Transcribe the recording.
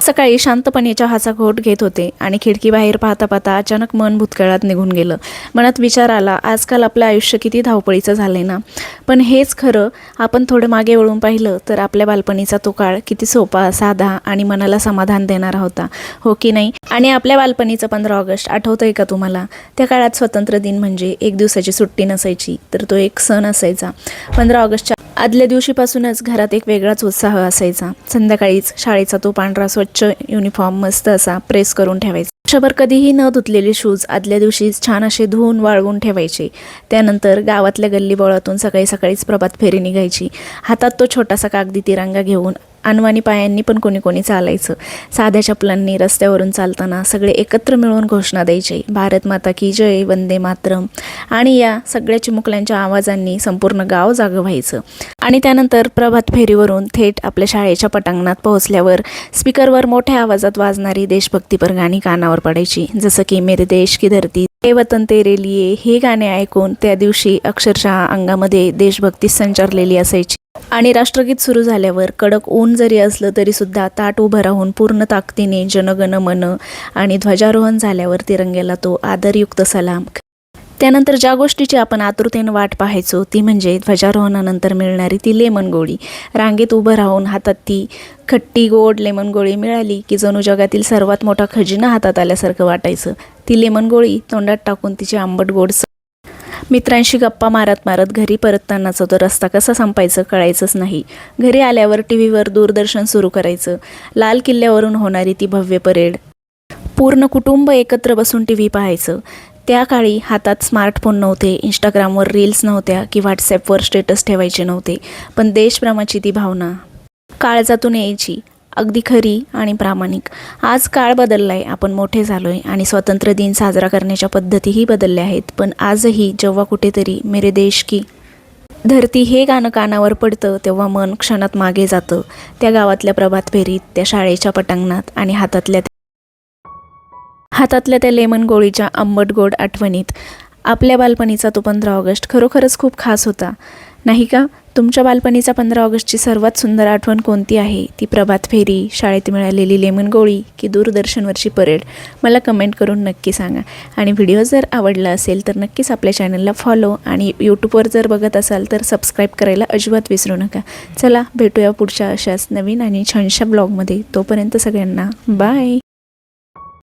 सकाळी शांतपणे चहाचा घोट घेत होते आणि खिडकीबाहेर पाहता पाहता अचानक मन भूतकाळात निघून गेलं. मनात विचार आला, आजकाल आपलं आयुष्य किती धावपळीचं झालंय ना. पण हेच खरं, आपण थोडं मागे वळून पाहिलं तर आपल्या बालपणीचा तो काळ किती सोपा, साधा आणि मनाला समाधान देणारा होता, हो की नाही? आणि आपल्या बालपणीचं 15 ऑगस्ट आठवतंय का तुम्हाला? त्या काळात स्वातंत्र्य दिन म्हणजे एक दिवसाची सुट्टी नसायची, तर तो एक सण असायचा. 15 ऑगस्टच्या आदल्या दिवशीपासूनच घरात एक वेगळाच उत्साह असायचा. संध्याकाळीच शाळेचा तो पांढरा स्वच्छ युनिफॉर्म मस्त असा प्रेस करून ठेवायचा. वर्षभर कधीही न धुतलेले शूज आदल्या दिवशीच छान असे धुवून वाळवून ठेवायचे. त्यानंतर गावातल्या गल्लीबोळातून सकाळी सकाळीच प्रभात फेरी निघायची. हातात तो छोटासा कागदी तिरंगा घेऊन अनवाणी पायांनी पण कोणी कोणी चालायचं. साध्या चपलांनी रस्त्यावरून चालताना सगळे एकत्र मिळून घोषणा द्यायचे, भारत माता की जय, वंदे मातरम. आणि या सगळ्या चिमुकल्यांच्या आवाजांनी संपूर्ण गाव जागं व्हायचं. आणि त्यानंतर प्रभात फेरीवरून थेट आपल्या शाळेच्या पटांगणात पोहोचल्यावर स्पीकरवर मोठ्या आवाजात वाजणारी देशभक्तीपर गाणी कानावर पडायची, जसं की मेरे देश की धरती, हे वतन तेरे लिए. हे गाणे ऐकून त्या दिवशी अक्षरशः अंगामध्ये देशभक्ती संचारलेली असायची. आणि राष्ट्रगीत सुरू झाल्यावर कडक ऊन जरी असलं तरी सुद्धा ताट उभं राहून पूर्ण ताकदीने जनगण मन आणि ध्वजारोहण झाल्यावर तिरंग्याला तो आदरयुक्त सलाम. त्यानंतर ज्या गोष्टीची आपण आतुरतेने वाट पाहायचो ती म्हणजे ध्वजारोहणानंतर मिळणारी ती लेमन गोळी. रांगेत उभं राहून हातात ती खट्टी गोड लेमन गोळी मिळाली की जणू जगातील सर्वात मोठा खजिना हातात आल्यासारखं वाटायचं. ती लेमन गोळी तोंडात टाकून तिची आंबट गोड मित्रांशी गप्पा मारत मारत घरी परततानाचा तो रस्ता कसा संपायचं कळायचंच नाही. घरी आल्यावर टीव्हीवर दूरदर्शन सुरू करायचं. लाल किल्ल्यावरून होणारी ती भव्य परेड, पूर्ण कुटुंब एकत्र बसून टीव्ही पाहायचं. त्या काळी हातात स्मार्टफोन नव्हते, इंस्टाग्रामवर रील्स नव्हत्या की व्हॉट्सॲपवर स्टेटस ठेवायचे नव्हते, पण देशप्रेमाची ती भावना काळजातून यायची, अगदी खरी आणि प्रामाणिक. आज काळ बदललाय, आपण मोठे झालोय आणि स्वातंत्र्य दिन साजरा करण्याच्या पद्धतीही बदलल्या आहेत. पण आजही जेव्हा कुठेतरी मेरे देश की धरती हे गाणं कानावर पडतं तेव्हा मन क्षणात मागे जातं. त्या गावातल्या प्रभात फेरीत, त्या शाळेच्या पटांगणात आणि हातातल्या त्या लेमन गोळीच्या आंबट गोड आठवणीत. आपल्या बालपणीचा तो 15 ऑगस्ट खरोखरच खूप खास होता, नाही का? तुमच्या बालपणीचा 15 ऑगस्टची सर्वात सुंदर आठवण कोणती आहे? ती प्रभात फेरी, शाळेत मिळालेली लेमन गोळी की दूरदर्शनवरची परेड? मला कमेंट करून नक्की सांगा. आणि व्हिडिओ जर आवडला असेल तर नक्कीच आपल्या चॅनलला फॉलो आणि यूट्यूबवर जर बघत असाल तर सबस्क्राईब करायला अजिबात विसरू नका. चला भेटूया पुढच्या अशाच नवीन आणि छानशा ब्लॉगमध्ये. तोपर्यंत सगळ्यांना बाय.